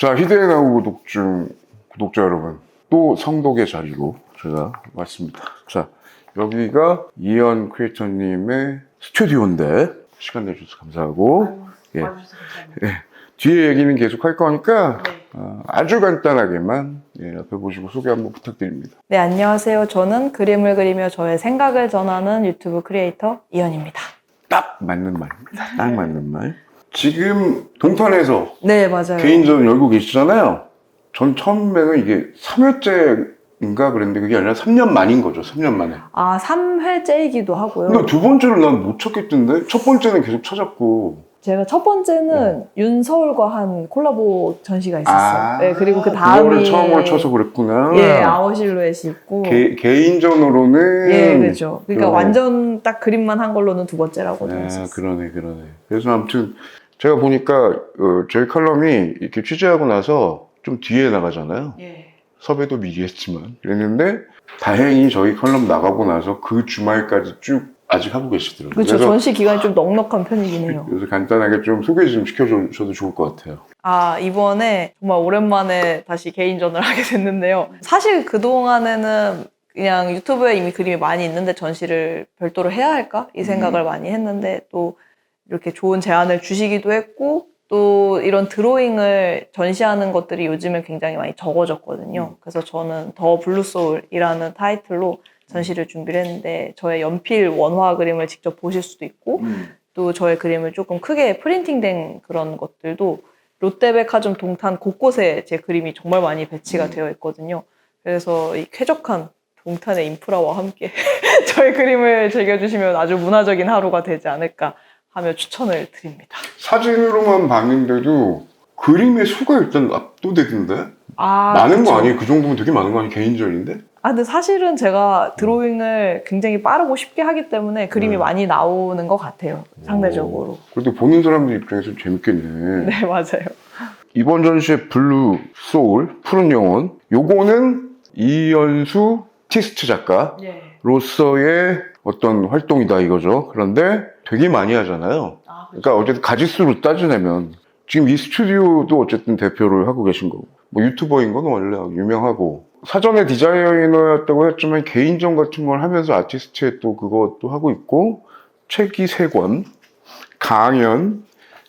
자, 희대의 나우 구독자 여러분, 또 성독의 자리로 제가 왔습니다. 자, 여기가 이현 크리에이터님의 스튜디오인데 시간 내주셔서 감사하고, 와주셔서 감사합니다. 예, 뒤에 얘기는 계속 할 거니까 네. 아주 간단하게만 앞에 보시고 소개 한번 부탁드립니다. 네, 안녕하세요. 저는 그림을 그리며 저의 생각을 전하는 유튜브 크리에이터 이현입니다. 딱 맞는 말입니다. 딱 맞는 말. 지금 동탄에서 네, 맞아요. 개인전 열고 계시잖아요. 전 처음에는 이게 3회째인가 그랬는데 그게 아니라 3년 만인 거죠. 3년 만에. 아, 3회째이기도 하고요. 근데 두 번째를 난 못 찾겠던데? 첫 번째는 계속 찾았고. 제가 첫 번째는 윤서울과 한 콜라보 전시가 있었어요. 네, 그리고 그 다음이 그거를 처음으로 쳐서 그랬구나. 예, 아워실루엣이 있고 개인전으로는 예, 그렇죠. 그러니까 그러네. 완전 딱 그림만 한 걸로는 두 번째라고 네, 했었어요. 그러네. 그래서 아무튼 제가 보니까 저희 칼럼이 이렇게 취재하고 나서 좀 뒤에 나가잖아요. 예. 섭외도 미리 했지만 그랬는데 다행히 저희 칼럼 나가고 나서 그 주말까지 쭉 아직 하고 계시더라고요. 그렇죠. 전시 기간이 좀 넉넉한 편이긴 해요. 그래서 간단하게 좀 소개 좀 시켜주셔도 좋을 것 같아요. 아, 이번에 정말 오랜만에 다시 개인전을 하게 됐는데요. 사실 그동안에는 그냥 유튜브에 이미 그림이 많이 있는데 전시를 별도로 해야 할까? 이 생각을 많이 했는데 또 이렇게 좋은 제안을 주시기도 했고 또 이런 드로잉을 전시하는 것들이 요즘에 굉장히 많이 적어졌거든요. 그래서 저는 더 블루소울이라는 타이틀로 전시를 준비를 했는데 저의 연필 원화 그림을 직접 보실 수도 있고 또 저의 그림을 조금 크게 프린팅된 그런 것들도 롯데백화점 동탄 곳곳에 제 그림이 정말 많이 배치가 되어 있거든요. 그래서 이 쾌적한 동탄의 인프라와 함께 저의 그림을 즐겨주시면 아주 문화적인 하루가 되지 않을까 하며 추천을 드립니다. 사진으로만 봤는데도 그림의 수가 일단 압도되던데? 많은 그쵸. 거 아니에요? 그 정도면 되게 많은 거 아니에요? 개인전인데? 근데 사실은 제가 드로잉을 굉장히 빠르고 쉽게 하기 때문에 그림이 많이 나오는 것 같아요. 상대적으로. 그래도 보는 사람들 입장에서 재밌겠네. 네, 맞아요. 이번 전시의 블루 소울, 푸른 영혼, 요거는 이연수 티스트 작가로서의 어떤 활동이다 이거죠. 그런데 되게 많이 하잖아요. 그러니까 어쨌든 가지수로 따지자면 지금 이 스튜디오도 어쨌든 대표를 하고 계신 거고 뭐 유튜버인 건 원래 유명하고 사전에 디자이너였다고 했지만 개인전 같은 걸 하면서 아티스트에 또 그것도 하고 있고 책이 3권, 강연,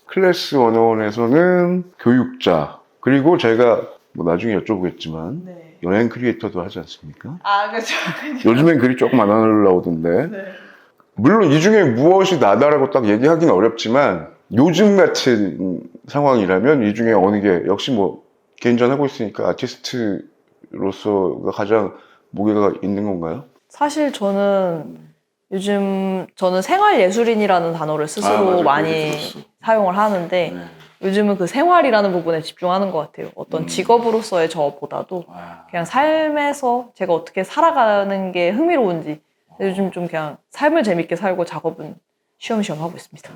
클래스 101에서는 교육자 그리고 제가 뭐 나중에 여쭤보겠지만 네. 여행 크리에이터도 하지 않습니까? 그렇죠. 요즘엔 글이 조금 안 올라오던데 네. 물론 이 중에 무엇이 나다라고 딱 얘기하기는 어렵지만 요즘 같은 상황이라면 이 중에 어느 게 역시 뭐 개인전 하고 있으니까 아티스트로서가 가장 무게가 있는 건가요? 사실 저는 생활예술인이라는 단어를 스스로 맞아. 많이 그렇게 들었어. 사용을 하는데 요즘은 그 생활이라는 부분에 집중하는 것 같아요. 어떤 직업으로서의 저보다도 그냥 삶에서 제가 어떻게 살아가는 게 흥미로운지 요즘 좀 그냥 삶을 재밌게 살고 작업은 쉬엄쉬엄 하고 있습니다.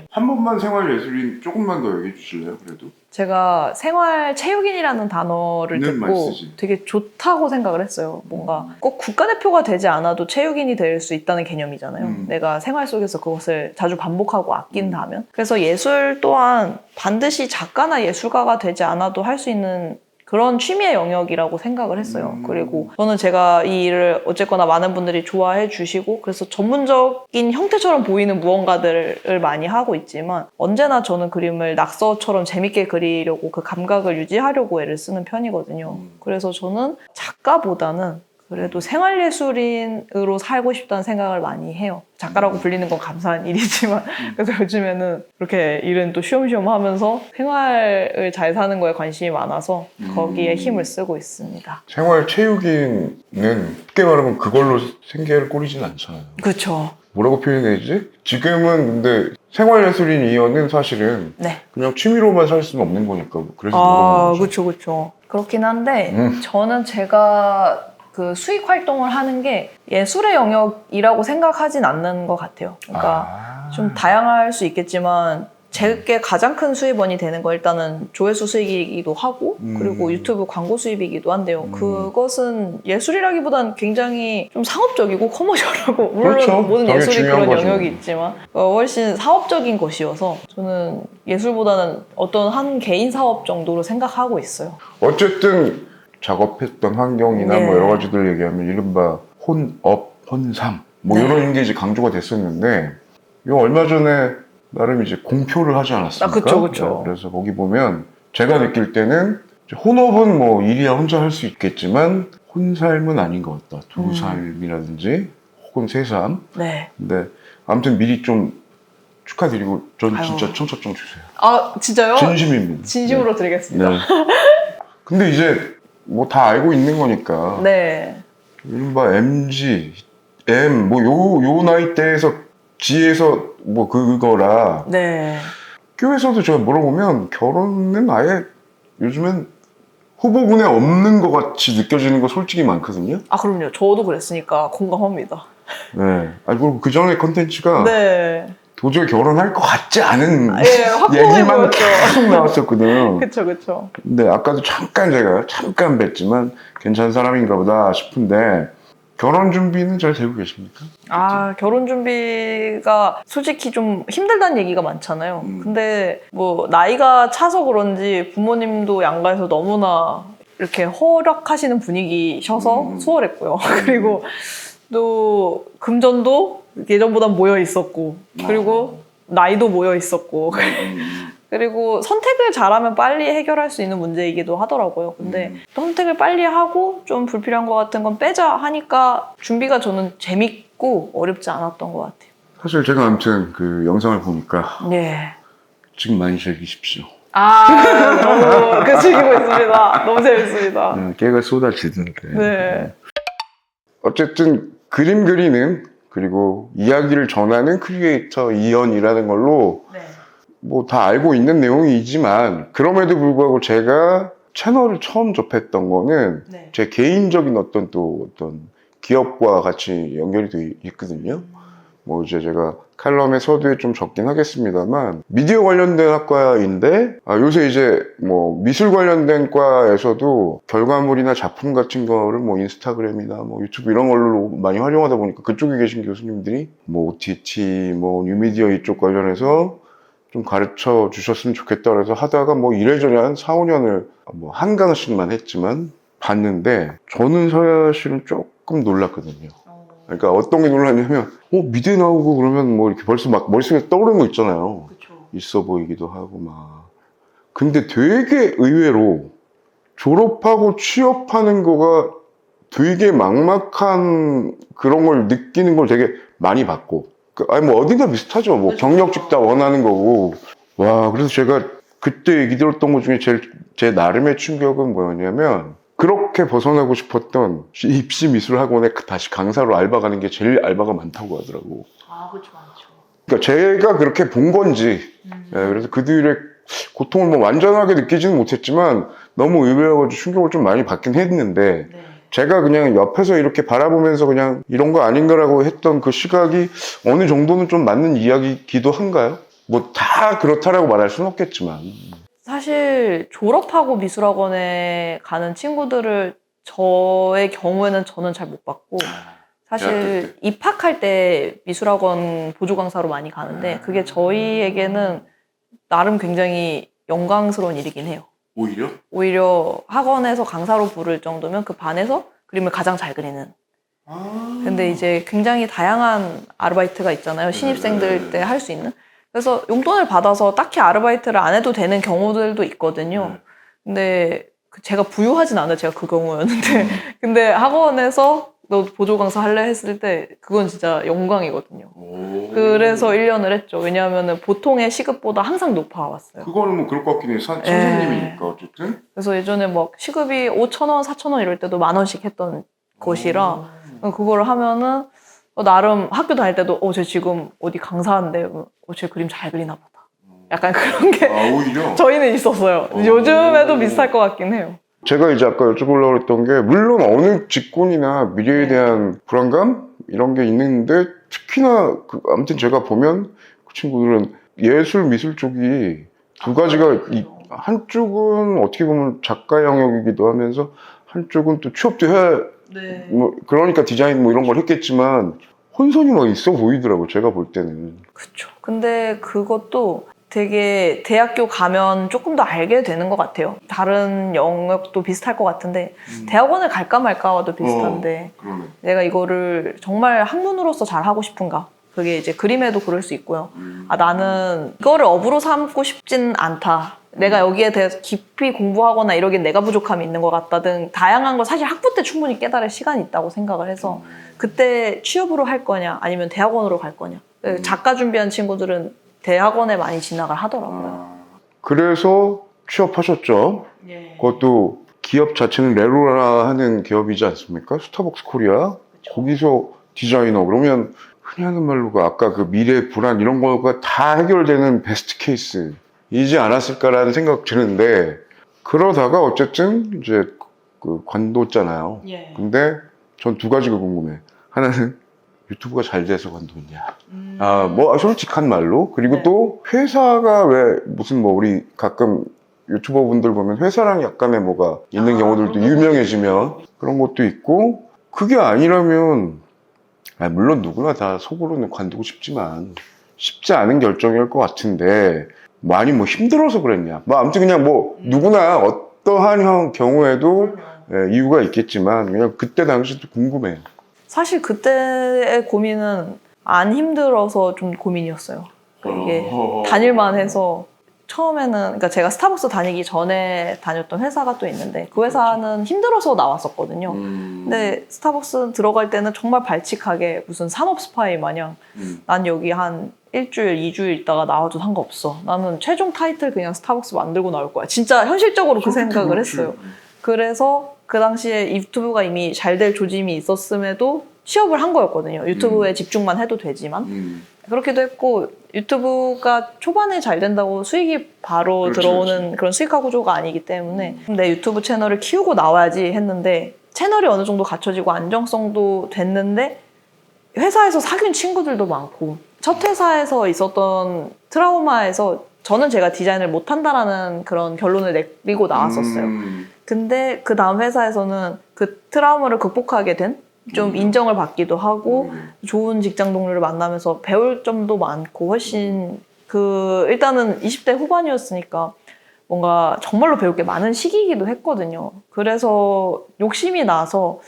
한 번만 생활예술인 조금만 더 얘기해 주실래요? 그래도 제가 생활체육인이라는 단어를 는 듣고 맛있지. 되게 좋다고 생각을 했어요. 뭔가 꼭 국가대표가 되지 않아도 체육인이 될 수 있다는 개념이잖아요. 내가 생활 속에서 그것을 자주 반복하고 아낀다면. 그래서 예술 또한 반드시 작가나 예술가가 되지 않아도 할 수 있는 그런 취미의 영역이라고 생각을 했어요. 그리고 저는 제가 이 일을 어쨌거나 많은 분들이 좋아해 주시고 그래서 전문적인 형태처럼 보이는 무언가들을 많이 하고 있지만 언제나 저는 그림을 낙서처럼 재밌게 그리려고 그 감각을 유지하려고 애를 쓰는 편이거든요. 그래서 저는 작가보다는 그래도 생활예술인으로 살고 싶다는 생각을 많이 해요. 작가라고 불리는 건 감사한 일이지만 그래서 요즘에는 그렇게 일은 또 쉬엄쉬엄 하면서 생활을 잘 사는 거에 관심이 많아서 거기에 힘을 쓰고 있습니다. 생활체육인은 쉽게 말하면 그걸로 생계를 꾸리진 않잖아요. 그렇죠. 뭐라고 표현해야지? 지금은 근데 생활예술인 이연은 사실은 네. 그냥 취미로만 살 수는 없는 거니까 그래서 물어보는 거죠. 그렇죠. 그렇긴 한데 저는 제가 그 수익 활동을 하는 게 예술의 영역이라고 생각하진 않는 것 같아요. 그러니까 좀 다양할 수 있겠지만 제게 가장 큰 수입원이 되는 거 일단은 조회수 수익이기도 하고 그리고 유튜브 광고 수입이기도 한데요. 그것은 예술이라기보단 굉장히 좀 상업적이고 커머셜하고 물론 그렇죠. 모든 예술이 중요한 그런 거죠. 영역이 있지만 훨씬 사업적인 것이어서 저는 예술보다는 어떤 한 개인 사업 정도로 생각하고 있어요. 어쨌든 작업했던 환경이나 네. 뭐 여러 가지들 얘기하면 이른바 혼업, 혼삼 뭐 네. 이런 게 이제 강조가 됐었는데 이 얼마 전에 나름 이제 공표를 하지 않았습니까? 그쵸. 네, 그래서 거기 보면 제가 느낄 때는 이제 혼업은 뭐 일이야 혼자 할 수 있겠지만 혼삶은 아닌 것 같다. 두 삶이라든지 혹은 세 삶. 네. 근데 아무튼 미리 좀 축하드리고 전 아유. 진짜 청첩장 주세요. 아 진짜요? 진심입니다. 진심으로 드리겠습니다. 네. 근데 이제 뭐 다 알고 있는 거니까 네. 이른바 MG, M 뭐 요 나이대에서 G에서 뭐 그거라 네. 학교에서도 제가 물어보면 결혼은 아예 요즘엔 후보군에 없는 것 같이 느껴지는 거 솔직히 많거든요. 아 그럼요. 저도 그랬으니까 공감합니다. 네. 아니 그리고 그 전에 컨텐츠가 네. 도저히 결혼할 것 같지 않은 예, 확고해 얘기만 보였죠. 계속 나왔었거든. 그쵸. 근데 아까도 제가 잠깐 뵀지만 괜찮은 사람인가 보다 싶은데 결혼 준비는 잘 되고 계십니까? 아, 결혼 준비가 솔직히 좀 힘들다는 얘기가 많잖아요. 근데 뭐 나이가 차서 그런지 부모님도 양가에서 너무나 이렇게 허락하시는 분위기셔서 수월했고요. 그리고 또 금전도 예전보다 모여 있었고, 그리고 나이도 모여 있었고, 그리고 선택을 잘하면 빨리 해결할 수 있는 문제이기도 하더라고요. 근데 선택을 빨리 하고 좀 불필요한 것 같은 건 빼자 하니까 준비가 저는 재밌고 어렵지 않았던 것 같아요. 사실 제가 아무튼 그 영상을 보니까 네. 지금 많이 즐기십시오. 너무 즐기고 있습니다. 너무 재밌습니다. 깨가 쏟아지던데. 네. 어쨌든 그림 그리는 그리고 이야기를 전하는 크리에이터 이현이라는 걸로 네. 뭐 다 알고 있는 내용이지만 그럼에도 불구하고 제가 채널을 처음 접했던 거는 네. 제 개인적인 어떤 기업과 같이 연결이 돼 있거든요. 뭐 이제 제가 칼럼의 서두에 좀 적긴 하겠습니다만 미디어 관련된 학과인데 요새 이제 뭐 미술 관련된 과에서도 결과물이나 작품 같은 거를 뭐 인스타그램이나 뭐 유튜브 이런 걸로 많이 활용하다 보니까 그쪽에 계신 교수님들이 뭐 OTT 뭐 뉴미디어 이쪽 관련해서 좀 가르쳐 주셨으면 좋겠다 그래서 하다가 뭐 이래저래 한 4, 5년을 뭐 한강씩만 했지만 봤는데 저는 사실은 조금 놀랐거든요. 그러니까 어떤 게 놀랐냐면 미대 나오고 그러면 뭐 이렇게 벌써 막 머릿속에 떠오르는 거 있잖아요. 그쵸. 있어 보이기도 하고 막. 근데 되게 의외로 졸업하고 취업하는 거가 되게 막막한 그런 걸 느끼는 걸 되게 많이 봤고 아니 뭐 어딘가 비슷하죠. 뭐 경력직 다 원하는 거고. 와 그래서 제가 그때 얘기 들었던 것 중에 제일 제 나름의 충격은 뭐였냐면 그렇게 벗어나고 싶었던 입시 미술학원에 다시 강사로 알바 가는 게 제일 알바가 많다고 하더라고. 아, 그렇죠, 많죠. 그러니까 제가 그렇게 본 건지 그래서 그들의 고통을 뭐 완전하게 느끼지는 못했지만 너무 의외여가지고 충격을 좀 많이 받긴 했는데 네. 제가 그냥 옆에서 이렇게 바라보면서 그냥 이런 거 아닌가라고 했던 그 시각이 어느 정도는 좀 맞는 이야기이기도 한가요? 뭐 다 그렇다라고 말할 수는 없겠지만 사실 졸업하고 미술학원에 가는 친구들을 저의 경우에는 저는 잘 못 봤고 사실 입학할 때 미술학원 보조 강사로 많이 가는데 그게 저희에게는 나름 굉장히 영광스러운 일이긴 해요. 오히려 학원에서 강사로 부를 정도면 그 반에서 그림을 가장 잘 그리는. 근데 이제 굉장히 다양한 아르바이트가 있잖아요. 신입생들 때 할 수 있는. 그래서 용돈을 받아서 딱히 아르바이트를 안 해도 되는 경우들도 있거든요. 근데 제가 부유하진 않아요. 제가 그 경우였는데. 근데 학원에서 너 보조 강사 할래 했을 때 그건 진짜 영광이거든요. 그래서 1년을 했죠. 왜냐하면 보통의 시급보다 항상 높아왔어요. 그거는 뭐 그럴 것 같긴 해요. 선생님이니까 어쨌든. 그래서 예전에 막 시급이 5,000원, 4,000원 이럴 때도 10,000원씩 했던 것이라 그거를 하면은 나름 학교 다닐 때도 쟤 지금 어디 강사한데 쟤 그림 잘 그리나 보다. 약간 그런 게 오히려? 저희는 있었어요. 요즘에도 비슷할 것 같긴 해요. 제가 이제 아까 여쭤보려고 했던 게 물론 어느 직군이나 미래에 대한 불안감 이런 게 있는데 특히나 아무튼 제가 보면 그 친구들은 예술 미술 쪽이 두 가지가 한쪽은 어떻게 보면 작가 영역이기도 하면서 한쪽은 또 취업도 해야 네. 뭐 그러니까 디자인 뭐 이런 걸 했겠지만 혼선이 막 있어 보이더라고 제가 볼 때는. 그쵸. 근데 그것도 되게 대학교 가면 조금 더 알게 되는 것 같아요. 다른 영역도 비슷할 것 같은데 대학원을 갈까 말까와도 비슷한데 그러네. 내가 이거를 정말 학문으로서 잘 하고 싶은가? 그게 이제 그림에도 그럴 수 있고요. 아, 나는 이거를 업으로 삼고 싶진 않다. 내가 여기에 대해서 깊이 공부하거나 이러기엔 내가 부족함이 있는 것 같다 등 다양한 걸 사실 학부 때 충분히 깨달을 시간이 있다고 생각을 해서 그때 취업으로 할 거냐 아니면 대학원으로 갈 거냐. 작가 준비한 친구들은 대학원에 많이 진학을 하더라고요. 그래서 취업하셨죠. 예. 그것도 기업 자체는 레로라 하는 기업이지 않습니까? 스타벅스 코리아. 거기서 디자이너 그러면 흔히 하는 말로 아까 그 미래 불안 이런 거가 다 해결되는 베스트 케이스이지 않았을까라는 생각 드는데 그러다가 어쨌든 이제 그 관뒀잖아요. 예. 근데 전 두 가지가 궁금해. 하나는 유튜브가 잘 돼서 관뒀냐. 뭐 솔직한 말로. 그리고 네. 또 회사가 왜 무슨 뭐 우리 가끔 유튜버 분들 보면 회사랑 약간의 뭐가 있는 경우들도 유명해지면 그런 것도 있고 그게 아니라면 물론 누구나 다 속으로는 관두고 싶지만 쉽지 않은 결정일 것 같은데 많이 뭐 힘들어서 그랬냐. 뭐 아무튼 그냥 뭐 누구나 어떠한 경우에도 이유가 있겠지만 그냥 그때 당시도 궁금해요. 사실 그때의 고민은 안 힘들어서 좀 고민이었어요. 이게 다닐만 해서 처음에는 그러니까 제가 스타벅스 다니기 전에 다녔던 회사가 또 있는데 그 회사는 힘들어서 나왔었거든요. 근데 스타벅스 들어갈 때는 정말 발칙하게 무슨 산업 스파이 마냥 난 여기 한 일주일, 2주일 있다가 나와도 상관없어. 나는 최종 타이틀 그냥 스타벅스 만들고 나올 거야. 진짜 현실적으로 그 생각을 했어요. 그래서 그 당시에 유튜브가 이미 잘 될 조짐이 있었음에도 취업을 한 거였거든요. 유튜브에 집중만 해도 되지만. 그렇기도 했고 유튜브가 초반에 잘 된다고 수익이 바로 그렇지, 들어오는 그렇지. 그런 수익화 구조가 아니기 때문에 내 유튜브 채널을 키우고 나와야지 했는데 채널이 어느 정도 갖춰지고 안정성도 됐는데 회사에서 사귄 친구들도 많고 첫 회사에서 있었던 트라우마에서 저는 제가 디자인을 못한다라는 그런 결론을 내리고 나왔었어요. 근데 그 다음 회사에서는 그 트라우마를 극복하게 된 좀 인정을 받기도 하고 좋은 직장 동료를 만나면서 배울 점도 많고 훨씬 일단은 20대 후반이었으니까 뭔가 정말로 배울 게 많은 시기이기도 했거든요. 그래서 욕심이 나서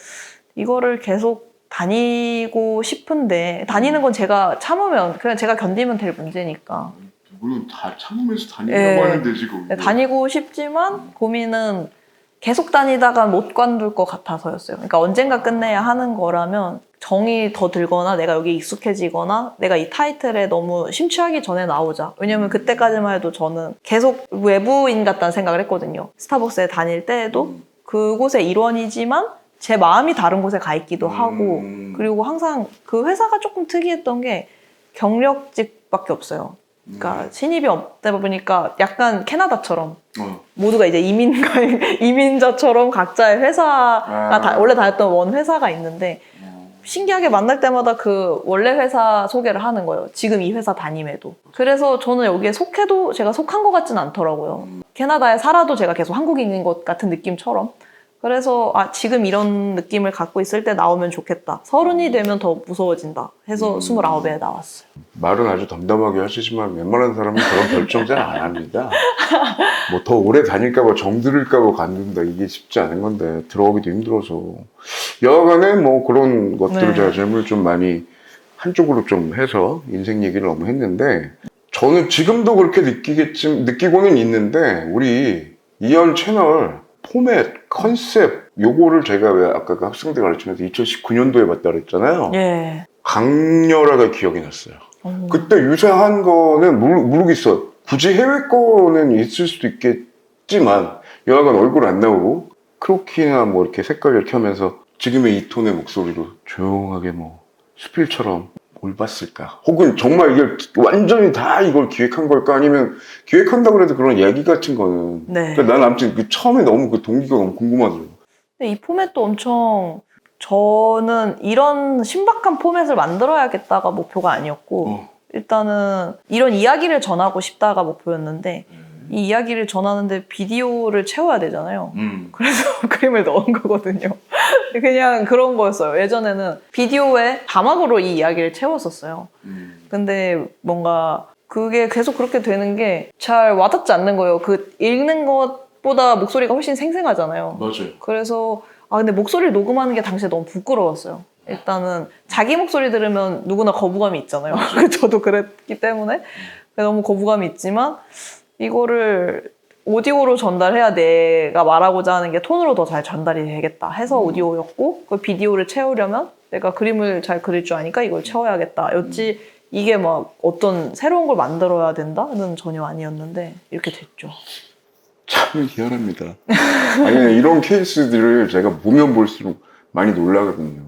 이거를 계속 다니고 싶은데 다니는 건 제가 참으면 그냥 제가 견디면 될 문제니까 물론 다 참으면서 예. 하는데 지금. 다니고 싶지만 고민은 계속 다니다가 못 관둘 것 같아서였어요. 그러니까 언젠가 끝내야 하는 거라면 정이 더 들거나 내가 여기 익숙해지거나 내가 이 타이틀에 너무 심취하기 전에 나오자. 왜냐면 그때까지만 해도 저는 계속 외부인 같다는 생각을 했거든요. 스타벅스에 다닐 때에도 그곳의 일원이지만 제 마음이 다른 곳에 가 있기도 하고 그리고 항상 그 회사가 조금 특이했던 게 경력직밖에 없어요. 그러니까 신입이 없다 보니까 약간 캐나다처럼 모두가 이제 이민자처럼 각자의 회사가 원래 다녔던 원 회사가 있는데 신기하게 만날 때마다 그 원래 회사 소개를 하는 거예요. 지금 이 회사 다님에도. 그래서 저는 여기에 속해도 제가 속한 것 같진 않더라고요. 캐나다에 살아도 제가 계속 한국인인 것 같은 느낌처럼. 그래서 지금 이런 느낌을 갖고 있을 때 나오면 좋겠다. 30이 되면 더 무서워진다 해서 29에 나왔어요. 말은 아주 담담하게 하시지만 웬만한 사람은 그런 결정 잘 안 합니다. 뭐 더 오래 다닐까봐 정들을까봐 관둔다 이게 쉽지 않은 건데 들어오기도 힘들어서 여하간에 뭐 그런 것들을 네. 제가 질문을 좀 많이 한쪽으로 좀 해서 인생 얘기를 너무 했는데 저는 지금도 그렇게 느끼고는 있는데 우리 이현 채널 포맷, 컨셉 요거를 제가 왜 아까 그 학생들 가르치면서 2019년도에 봤다 그랬잖아요. 예. 강렬하게 기억이 났어요. 그때 유사한 거는 모르겠어. 굳이 해외 거는 있을 수도 있겠지만 여하간 얼굴 안 나오고 크로키나 뭐 이렇게 색깔 이렇게 하면서 지금의 이 톤의 목소리로 조용하게 뭐 수필처럼 뭘 봤을까? 혹은 정말 이걸 완전히 다 이걸 기획한 걸까? 아니면 기획한다고 해도 그런 얘기 같은 거는 네. 그러니까 난 아무튼 그 처음에 너무 그 동기가 너무 궁금하더라고요. 근데 이 포맷도 엄청 저는 이런 신박한 포맷을 만들어야겠다가 목표가 아니었고 일단은 이런 이야기를 전하고 싶다가 목표였는데 이 이야기를 전하는데 비디오를 채워야 되잖아요. 그래서 그림을 넣은 거거든요. 그냥 그런 거였어요. 예전에는 비디오에 자막으로 이 이야기를 채웠었어요. 근데 뭔가 그게 계속 그렇게 되는 게 잘 와닿지 않는 거예요. 그 읽는 것보다 목소리가 훨씬 생생하잖아요. 맞아요. 그래서 근데 목소리를 녹음하는 게 당시에 너무 부끄러웠어요. 일단은 자기 목소리 들으면 누구나 거부감이 있잖아요. 저도 그랬기 때문에 너무 거부감이 있지만 이거를 오디오로 전달해야 내가 말하고자 하는 게 톤으로 더 잘 전달이 되겠다 해서 오디오였고 그 비디오를 채우려면 내가 그림을 잘 그릴 줄 아니까 이걸 채워야겠다 였지 이게 막 어떤 새로운 걸 만들어야 된다는 전혀 아니었는데 이렇게 됐죠. 참 희한합니다. 아니 이런 케이스들을 제가 보면 볼수록 많이 놀라거든요.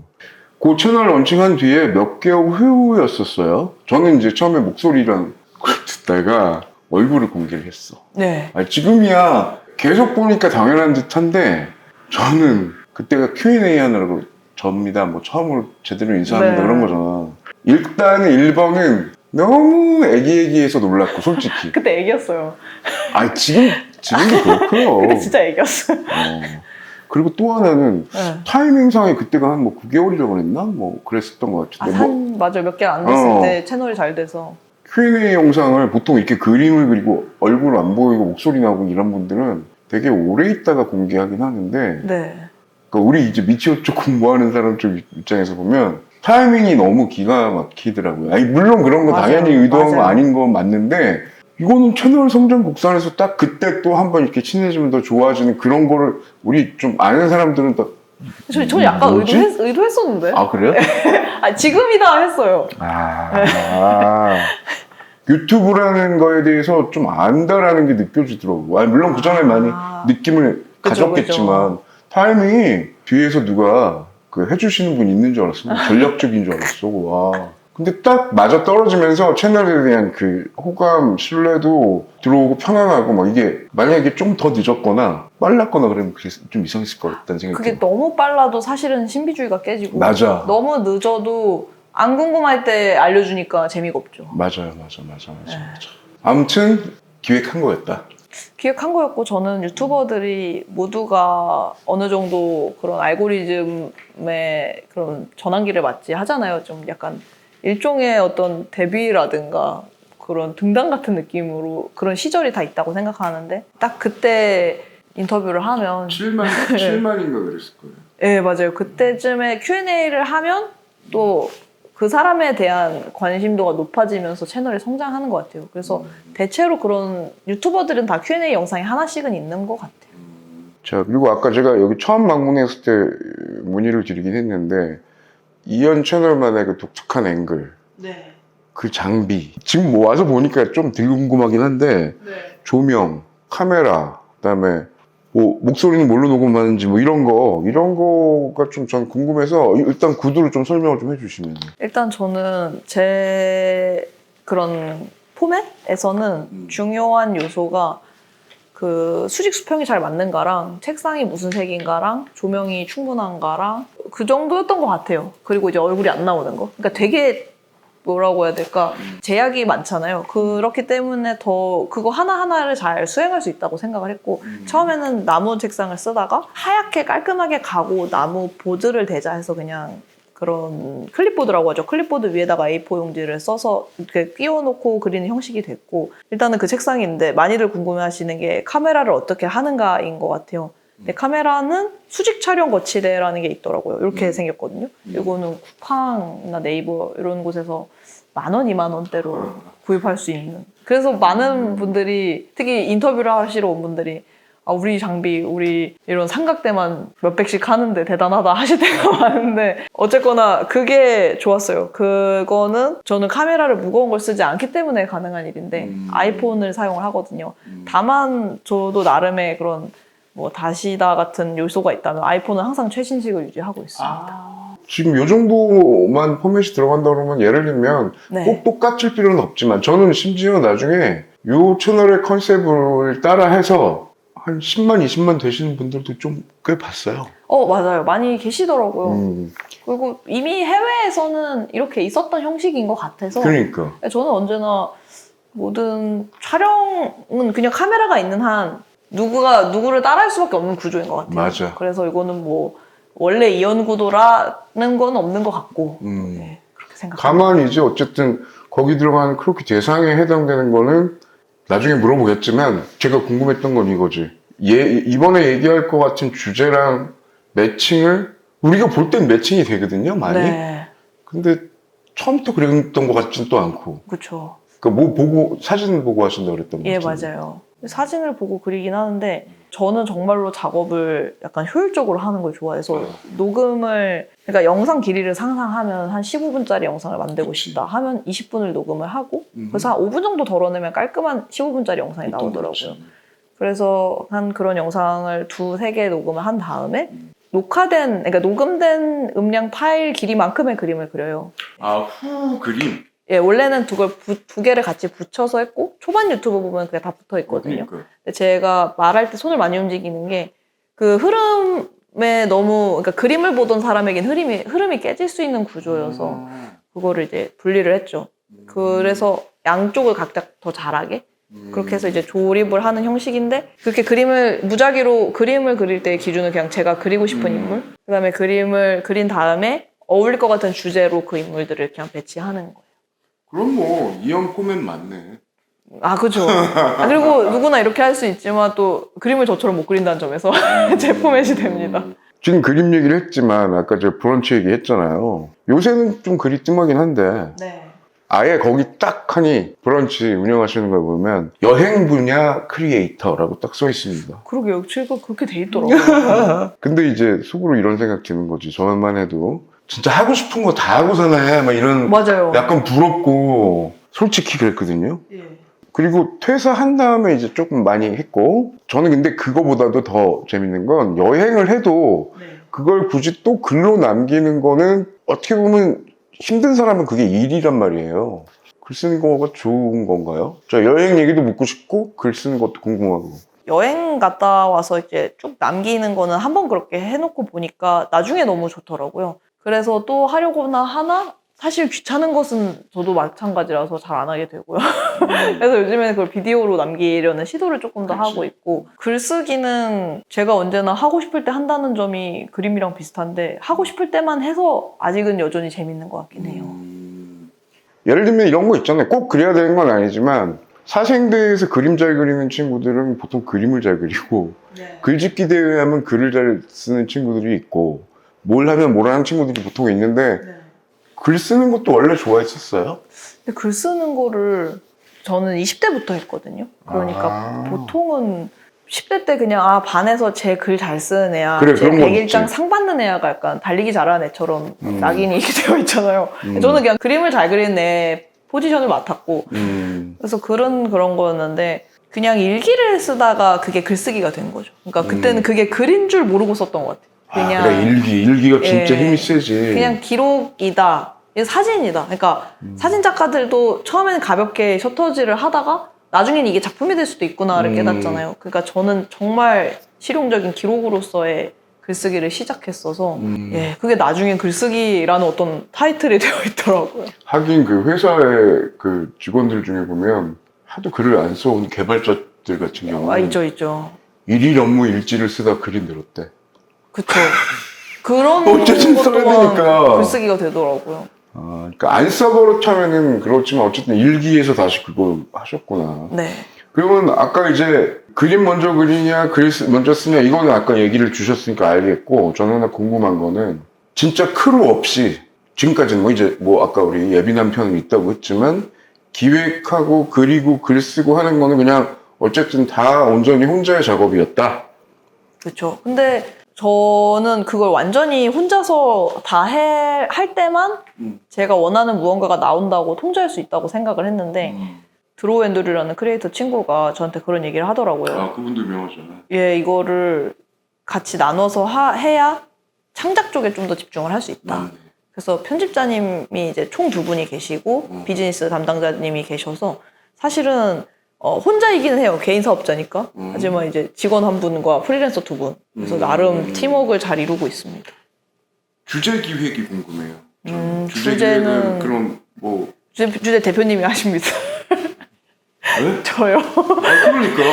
그 채널 런칭한 뒤에 몇 개월 후였었어요. 저는 이제 처음에 목소리랑 그걸 듣다가 얼굴을 공개를 했어. 네. 지금이야 계속 보니까 당연한 듯한데 저는 그때가 Q&A 하느라고 접니다. 뭐 처음으로 제대로 인사합니다. 네. 그런 거잖아. 일단 1번은 너무 애기애기해서 놀랐고 솔직히. 그때 애기였어요. 지금도 그렇고요. 그때 진짜 애기였어요. 그리고 또 하나는 네. 타이밍상에 그때가 한 뭐 9개월이라고 그랬나? 뭐 그랬었던 것 같은데. 맞아요. 몇 개 안 됐을 때 채널이 잘 돼서. Q&A 영상을 보통 이렇게 그림을 그리고 얼굴 안 보이고 목소리 나오고 이런 분들은 되게 오래 있다가 공개하긴 하는데 네. 그러니까 우리 이제 미디어 쪽 공부하는 사람 쪽 입장에서 보면 타이밍이 너무 기가 막히더라고요. 아니 물론 그런 거 맞아요. 당연히 의도한 거 맞아요. 아닌 건 맞는데 이거는 채널 성장 곡선에서 딱 그때 또 한번 이렇게 친해지면 더 좋아지는 그런 거를 우리 좀 아는 사람들은 또 저 약간 뭐지? 의도했었는데. 그래요? 지금이다 했어요. 유튜브라는 거에 대해서 좀 안다라는 게 느껴지더라고요. 물론 그 전에 많이 느낌을 가졌겠지만 타이밍이 뒤에서 누가 그 해주시는 분 있는 줄 알았어. 전략적인 줄 알았어. 와. 근데 딱 맞아 떨어지면서 채널에 대한 그 호감, 신뢰도 들어오고 편안하고 막 이게 만약에 좀 더 늦었거나 빨랐거나 그러면 그게 좀 이상했을 것 같다는 생각이 그게 들어요. 너무 빨라도 사실은 신비주의가 깨지고 맞아. 너무 늦어도 안 궁금할 때 알려주니까 재미가 없죠. 맞아. 아무튼 기획한 거였다. 기획한 거였고 저는 유튜버들이 모두가 어느 정도 그런 알고리즘의 그런 전환기를 맞지 하잖아요. 좀 약간 일종의 어떤 데뷔라든가 그런 등단 같은 느낌으로 그런 시절이 다 있다고 생각하는데 딱 그때 인터뷰를 하면 7만인가 그랬을 거예요. 네, 맞아요. 그때쯤에 Q&A를 하면 또 그 사람에 대한 관심도가 높아지면서 채널이 성장하는 것 같아요. 그래서 대체로 그런 유튜버들은 다 Q&A 영상이 하나씩은 있는 것 같아요. 자, 그리고 아까 제가 여기 처음 방문했을 때 문의를 드리긴 했는데 이현 채널만의 그 독특한 앵글, 네. 그 장비 지금 뭐 와서 보니까 좀 되게 궁금하긴 한데 네. 조명, 카메라, 그다음에 뭐 목소리는 뭘로 녹음하는지 뭐 이런 거가 좀 전 궁금해서 일단 구두를 좀 설명을 좀 해주시면. 일단 저는 제 그런 포맷에서는 중요한 요소가 그 수직 수평이 잘 맞는가랑 책상이 무슨 색인가랑 조명이 충분한가랑 그 정도였던 것 같아요. 그리고 이제 얼굴이 안 나오는 거. 그러니까 되게 뭐라고 해야 될까 제약이 많잖아요. 그렇기 때문에 더 그거 하나하나를 잘 수행할 수 있다고 생각을 했고 처음에는 나무 책상을 쓰다가 하얗게 깔끔하게 가고 나무 보드를 대자 해서 그냥 그런 클립보드라고 하죠. 클립보드 위에다가 A4 용지를 써서 이렇게 끼워놓고 그리는 형식이 됐고 일단은 그 책상인데 많이들 궁금해하시는 게 카메라를 어떻게 하는가인 것 같아요. 근데 카메라는 수직 촬영 거치대라는 게 있더라고요. 이렇게 생겼거든요. 이거는 쿠팡이나 네이버 이런 곳에서 10,000원, 20,000원대로 구입할 수 있는. 그래서 많은 분들이 특히 인터뷰를 하시러 온 분들이 우리 장비, 우리 이런 삼각대만 몇백씩 하는데 대단하다 하실 때가 많은데 어쨌거나 그게 좋았어요. 그거는 저는 카메라를 무거운 걸 쓰지 않기 때문에 가능한 일인데 아이폰을 사용을 하거든요. 다만 저도 나름의 그런 뭐 다시다 같은 요소가 있다면 아이폰은 항상 최신식을 유지하고 있습니다. 지금 이 정도만 포맷이 들어간다 그러면 예를 들면 네. 꼭 똑같을 필요는 없지만 저는 심지어 나중에 이 채널의 컨셉을 따라 해서 한 10만, 20만 되시는 분들도 좀 꽤 봤어요. 맞아요. 많이 계시더라고요. 그리고 이미 해외에서는 이렇게 있었던 형식인 것 같아서. 그러니까. 저는 언제나 모든 촬영은 그냥 카메라가 있는 한 누구가 누구를 따라할 수밖에 없는 구조인 것 같아요. 맞아. 그래서 이거는 뭐 원래 이연 구도라는 건 없는 것 같고 네, 그렇게 생각합니다. 다만 이제 어쨌든 거기 들어가는 크로키 대상에 해당되는 거는 나중에 물어보겠지만 제가 궁금했던 건 이거지. 이번에 얘기할 것 같은 주제랑 매칭을 우리가 볼 땐 매칭이 되거든요, 많이. 네. 근데 처음부터 그랬던 것 같진 또 않고. 그렇죠. 그러니까 뭐 보고 사진 보고 하신다 그랬던 거죠. 예, 맞아요. 사진을 보고 그리긴 하는데 저는 정말로 작업을 약간 효율적으로 하는 걸 좋아해서 녹음을 그러니까 영상 길이를 상상하면 한 15분짜리 영상을 만들고 싶다 하면 20분을 녹음을 하고 그래서 한 5분 정도 덜어내면 깔끔한 15분짜리 영상이 나오더라고요. 그래서 한 그런 영상을 2-3개 녹음을 한 다음에 그러니까 녹음된 음량 파일 길이만큼의 그림을 그려요. 후 그림. 예, 원래는 두 개를 같이 붙여서 했고 초반 유튜브 보면 그게 다 붙어 있거든요. 근데 제가 말할 때 손을 많이 움직이는 게 그 흐름에 너무 그러니까 그림을 보던 사람에겐 흐름이 깨질 수 있는 구조여서 그거를 이제 분리를 했죠. 그래서 양쪽을 각자 더 잘하게 그렇게 해서 이제 조립을 하는 형식인데 그렇게 무작위로 그림을 그릴 때의 기준은 그냥 제가 그리고 싶은 인물 그다음에 그림을 그린 다음에 어울릴 것 같은 주제로 그 인물들을 그냥 배치하는 거예요. 그럼 뭐 이형 포맷 맞네. 그죠. 그리고 누구나 이렇게 할 수 있지만 또 그림을 저처럼 못 그린다는 점에서 제 포맷이 됩니다. 지금 그림 얘기를 했지만 아까 저 브런치 얘기했잖아요. 요새는 좀 글이 뜸하긴 한데 네. 아예 거기 딱 하니 브런치 운영하시는 걸 보면 여행 분야 크리에이터라고 딱 써 있습니다. 그러게요. 제가 그렇게 돼 있더라고요. 근데 이제 속으로 이런 생각 드는 거지. 저만 해도 진짜 하고 싶은 거 다 하고 사네. 막 이런 맞아요. 약간 부럽고 솔직히 그랬거든요. 예. 그리고 퇴사한 다음에 이제 조금 많이 했고 저는 근데 그거보다도 더 재밌는 건 여행을 해도 네. 그걸 굳이 또 글로 남기는 거는 어떻게 보면 힘든 사람은 그게 일이란 말이에요. 글 쓰는 거가 좋은 건가요? 저 여행 얘기도 묻고 싶고 글 쓰는 것도 궁금하고. 여행 갔다 와서 이제 쭉 남기는 거는 한번 그렇게 해놓고 보니까 나중에 너무 좋더라고요. 그래서 또 하려고나 하나 사실 귀찮은 것은 저도 마찬가지라서 잘 안 하게 되고요. 그래서 요즘에는 그걸 비디오로 남기려는 시도를 조금 더 하고 있고 글쓰기는 제가 언제나 하고 싶을 때 한다는 점이 그림이랑 비슷한데 하고 싶을 때만 해서 아직은 여전히 재밌는 것 같긴 해요. 예를 들면 이런 거 있잖아요. 꼭 그래야 되는 건 아니지만 사생대에서 그림 잘 그리는 친구들은 보통 그림을 잘 그리고 네. 글짓기 대회 하면 글을 잘 쓰는 친구들이 있고 뭘 하면 뭘 하는 친구들이 보통 있는데 네. 글 쓰는 것도 원래 좋아했었어요? 근데 글 쓰는 거를 저는 20대부터 했거든요. 그러니까 보통은 10대 때 그냥 반에서 제 글 잘 쓰는 애야. 그래, 제 그런 거 100일장 있지. 상 받는 애야가 약간 달리기 잘하는 애처럼 낙인이 이렇게 되어 있잖아요. 저는 그냥 그림을 잘 그리는 애 포지션을 맡았고 그래서 그런 거였는데 그냥 일기를 쓰다가 그게 글쓰기가 된 거죠. 그러니까 그때는 그게 글인 줄 모르고 썼던 것 같아요. 그냥 그래 일기가 진짜 힘이 세지. 그냥 기록이다. 이게 사진이다. 그러니까 사진 작가들도 처음에는 가볍게 셔터지를 하다가 나중에는 이게 작품이 될 수도 있구나를 깨닫잖아요. 그러니까 저는 정말 실용적인 기록으로서의 글쓰기를 시작했어서 예, 그게 나중에 글쓰기라는 어떤 타이틀이 되어 있더라고요. 하긴 그 회사의 그 직원들 중에 보면 하도 글을 안 써온 개발자들 같은 경우는 있죠. 일일 업무 일지를 쓰다 글이 늘었대. 그쵸. 그런 어쨌든 것 써야 또한 되니까. 글쓰기가 되더라고요. 그러니까 안 써버릇하면은 그렇지만 어쨌든 일기에서 다시 그걸 하셨구나. 네. 그러면 아까 이제 그림 먼저 그리냐 글 먼저 쓰냐 이거는 아까 얘기를 주셨으니까 알겠고 저는 하나 궁금한 거는 진짜 크루 없이 지금까지는 뭐 이제 뭐 아까 우리 예비남 편은 있다고 했지만 기획하고 그리고 글 쓰고 하는 거는 그냥 어쨌든 다 온전히 혼자의 작업이었다. 그렇죠. 근데 저는 그걸 완전히 혼자서 다 할 때만 제가 원하는 무언가가 나온다고 통제할 수 있다고 생각을 했는데 드로우 앤드류라는 크리에이터 친구가 저한테 그런 얘기를 하더라고요. 그분도 유명하잖아요. 예, 이거를 같이 나눠서 해야 창작 쪽에 좀 더 집중을 할 수 있다. 그래서 편집자님이 이제 총 2분이 계시고 비즈니스 담당자님이 계셔서 사실은 혼자이기는 해요. 개인 사업자니까. 하지만 이제 직원 한 분과 프리랜서 두 분. 그래서 나름 팀워크를 잘 이루고 있습니다. 주제 기획이 궁금해요. 주제는 그럼 뭐 주제 대표님이 하십니다. 네? 저요. 그러니까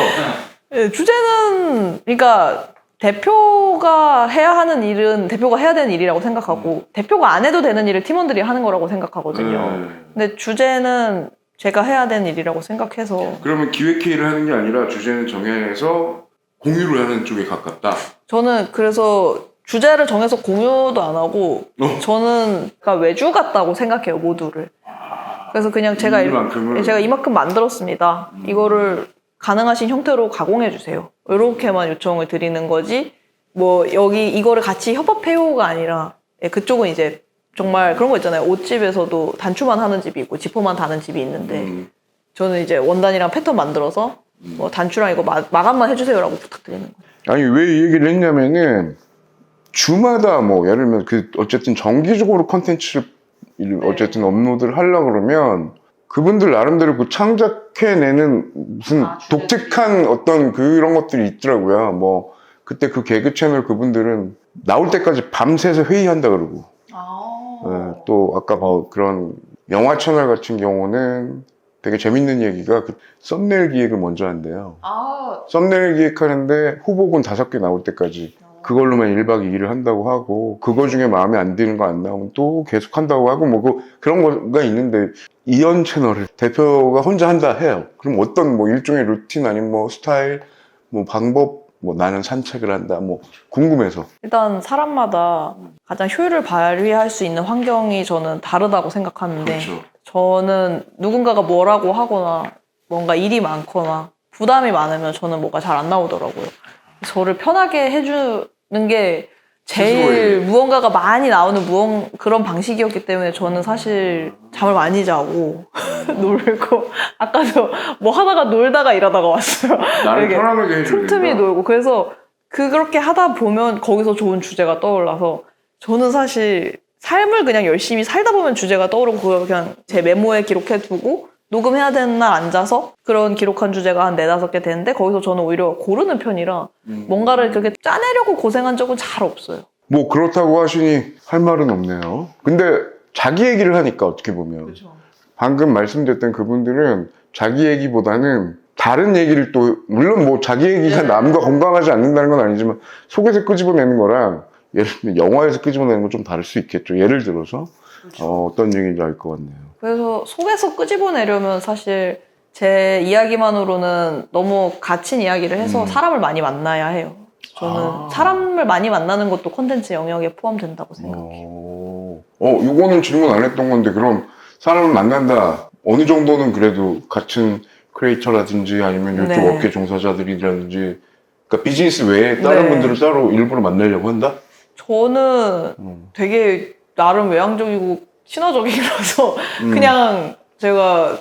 네, 주제는 그러니까 대표가 해야 하는 일은 대표가 해야 되는 일이라고 생각하고 대표가 안 해도 되는 일을 팀원들이 하는 거라고 생각하거든요. 근데 주제는 제가 해야 되는 일이라고 생각해서. 그러면 기획회의를 하는 게 아니라 주제는 정해서 공유를 하는 쪽에 가깝다. 저는 그래서 주제를 정해서 공유도 안 하고 저는 그러니까 외주 같다고 생각해요, 모두를. 그래서 그냥 제가 이만큼 만들었습니다. 이거를 가능하신 형태로 가공해 주세요. 이렇게만 요청을 드리는 거지. 뭐 여기 이거를 같이 협업해요가 아니라 그쪽은 이제 정말 그런 거 있잖아요. 옷집에서도 단추만 하는 집이 있고 지퍼만 다는 집이 있는데 저는 이제 원단이랑 패턴 만들어서 뭐 단추랑 이거 마감만 해주세요라고 부탁드리는 거예요. 아니 왜 이 얘기를 했냐면은 주마다 뭐 예를 들면 어쨌든 정기적으로 컨텐츠를 어쨌든 업로드를 하려고 그러면 그분들 나름대로 그 창작해내는 무슨 독특한 어떤 그런 것들이 있더라고요. 뭐 그때 그 개그 채널 그분들은 나올 때까지 밤새서 회의한다 그러고 네, 또 아까 뭐 그런 영화 채널 같은 경우는 되게 재밌는 얘기가 그 썸네일 기획을 먼저 한대요. 썸네일 기획하는데 후보군 5개 나올 때까지 그걸로만 1박 2일을 한다고 하고 그거 중에 마음에 안 드는 거 안 나오면 또 계속 한다고 하고 뭐 그런 거가 있는데 이연 채널을 대표가 혼자 한다 해요. 그럼 어떤 뭐 일종의 루틴 아니면 뭐 스타일 뭐 방법 뭐 나는 산책을 한다 뭐 궁금해서. 일단 사람마다 가장 효율을 발휘할 수 있는 환경이 저는 다르다고 생각하는데 그렇죠. 저는 누군가가 뭐라고 하거나 뭔가 일이 많거나 부담이 많으면 저는 뭐가 잘 안 나오더라고요. 저를 편하게 해주는 게 제일 무언가가 많이 나오는 그런 방식이었기 때문에 저는 사실 잠을 많이 자고 놀고 아까도 뭐 하다가 놀다가 일하다가 왔어요. 나를 편안하게 해주는 틈틈이 놀고 그래서 그렇게 하다 보면 거기서 좋은 주제가 떠올라서 저는 사실 삶을 그냥 열심히 살다 보면 주제가 떠오르고 그걸 그냥 제 메모에 기록해두고 녹음해야 되는 날 앉아서 그런 기록한 주제가 한 4-5개 되는데 거기서 저는 오히려 고르는 편이라 뭔가를 그렇게 짜내려고 고생한 적은 잘 없어요. 뭐 그렇다고 하시니 할 말은 없네요. 근데 자기 얘기를 하니까 어떻게 보면 그렇죠. 방금 말씀드렸던 그분들은 자기 얘기보다는 다른 얘기를 또 물론 뭐 자기 얘기가 남과 공감하지 않는다는 건 아니지만 속에서 끄집어내는 거랑 예를 들면 영화에서 끄집어내는 건 좀 다를 수 있겠죠. 예를 들어서 그렇죠. 어떤 얘기인지 알 것 같네요. 그래서 속에서 끄집어내려면 사실 제 이야기만으로는 너무 갇힌 이야기를 해서 사람을 많이 만나야 해요. 저는 사람을 많이 만나는 것도 콘텐츠 영역에 포함된다고 생각해요. 이거는 질문 안 했던 건데 그럼 사람을 만난다. 어느 정도는 그래도 같은 크리에이터라든지 아니면 이쪽 업계 종사자들이라든지 그러니까 비즈니스 외에 다른 분들을 따로 일부러 만나려고 한다? 저는 되게 나름 외향적이고 친화적이라서 그냥 제가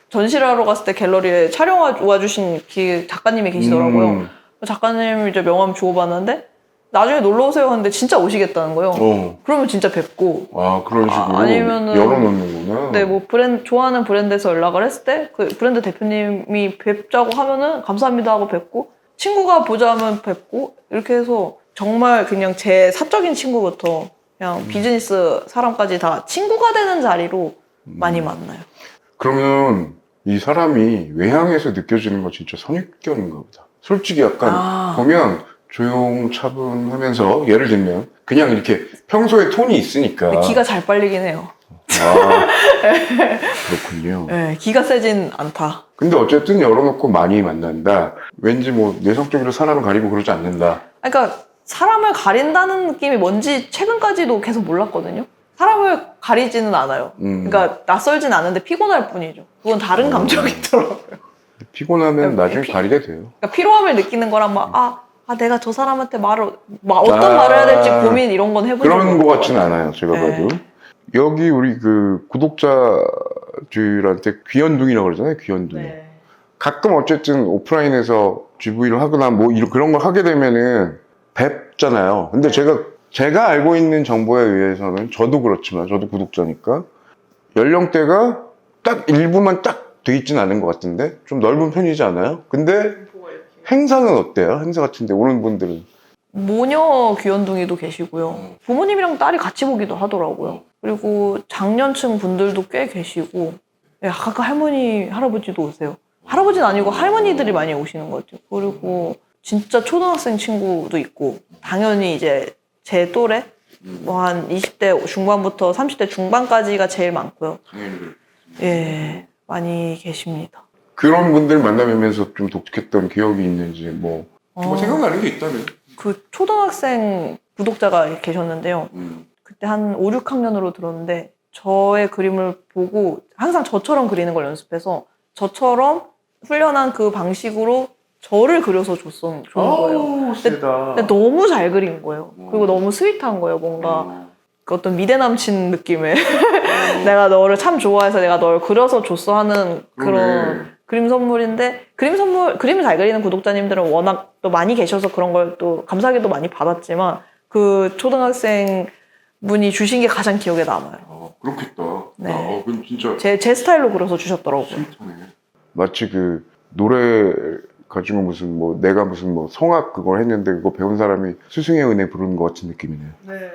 전시를 하러 갔을 때 갤러리에 촬영 와주신 작가님이 계시더라고요. 작가님 이제 명함 주고받는데 나중에 놀러 오세요 하는데 진짜 오시겠다는 거예요. 그러면 진짜 뵙고. 그런 식으로 아니면은 열어놓는구나. 네, 뭐 좋아하는 브랜드에서 연락을 했을 때 그 브랜드 대표님이 뵙자고 하면은 감사합니다 하고 뵙고 친구가 보자 하면 뵙고 이렇게 해서 정말 그냥 제 사적인 친구부터 그냥 비즈니스 사람까지 다 친구가 되는 자리로 많이 만나요. 그러면 이 사람이 외향에서 느껴지는 거 진짜 선입견인가 보다. 솔직히 약간 보면 조용차분하면서 예를 들면 그냥 이렇게 평소에 톤이 있으니까 기가 잘 빨리긴 해요. 그렇군요. 네, 기가 세진 않다. 근데 어쨌든 열어놓고 많이 만난다. 왠지 뭐 내성적으로 사람을 가리고 그러지 않는다. 그러니까 사람을 가린다는 느낌이 뭔지 최근까지도 계속 몰랐거든요. 사람을 가리지는 않아요. 그러니까 낯설진 않은데 피곤할 뿐이죠. 그건 다른 감정이 있더라고요. 피곤하면 나중에 가리게 돼요. 그러니까 피로함을 느끼는 거랑 내가 저 사람한테 어떤 말을 해야 될지 고민 이런 건 해본 적 그런 거 같지는 않아요. 제가 봐도. 여기 우리 그 구독자들한테 귀연둥이라고 그러잖아요. 귀연둥이. 가끔 어쨌든 오프라인에서 GV를 하거나 뭐 그런 걸 하게 되면은 뵙잖아요. 근데 제가 알고 있는 정보에 의해서는 저도 그렇지만 저도 구독자니까 연령대가 딱 일부만 딱 돼 있진 않은 것 같은데 좀 넓은 편이지 않아요? 근데 행사는 어때요? 행사 같은데 오는 분들은 모녀 귀염둥이도 계시고요. 부모님이랑 딸이 같이 보기도 하더라고요. 그리고 장년층 분들도 꽤 계시고, 예, 가끔 할머니, 할아버지도 오세요. 할아버지는 아니고 할머니들이 많이 오시는 것 같아요. 그리고 진짜 초등학생 친구도 있고, 당연히 이제 제 또래? 뭐 한 20대 중반부터 30대 중반까지가 제일 많고요. 예, 많이 계십니다. 그런 분들 만나뵈면서 좀 독특했던 기억이 있는지 뭐 생각나는 게 있다면 그 초등학생 구독자가 계셨는데요. 그때 한 5, 6학년으로 들었는데 저의 그림을 보고 항상 저처럼 그리는 걸 연습해서 저처럼 훈련한 그 방식으로 저를 그려서 준 거예요. 근데 너무 잘 그린 거예요. 그리고 너무 스윗한 거예요. 뭔가 그 어떤 미대 남친 느낌의 내가 너를 참 좋아해서 내가 널 그려서 줬어 하는 그런 그림 선물인데 그림을 잘 그리는 구독자님들은 워낙 또 많이 계셔서 그런 걸 또 감사하게도 많이 받았지만 그 초등학생 분이 주신 게 가장 기억에 남아요. 그렇겠다. 네. 그럼 진짜 제 스타일로 그려서 주셨더라고요. 마치 그 노래 가지고 무슨 뭐 내가 무슨 뭐 성악 그걸 했는데 그거 배운 사람이 스승의 은혜 부르는 것 같은 느낌이네요. 네.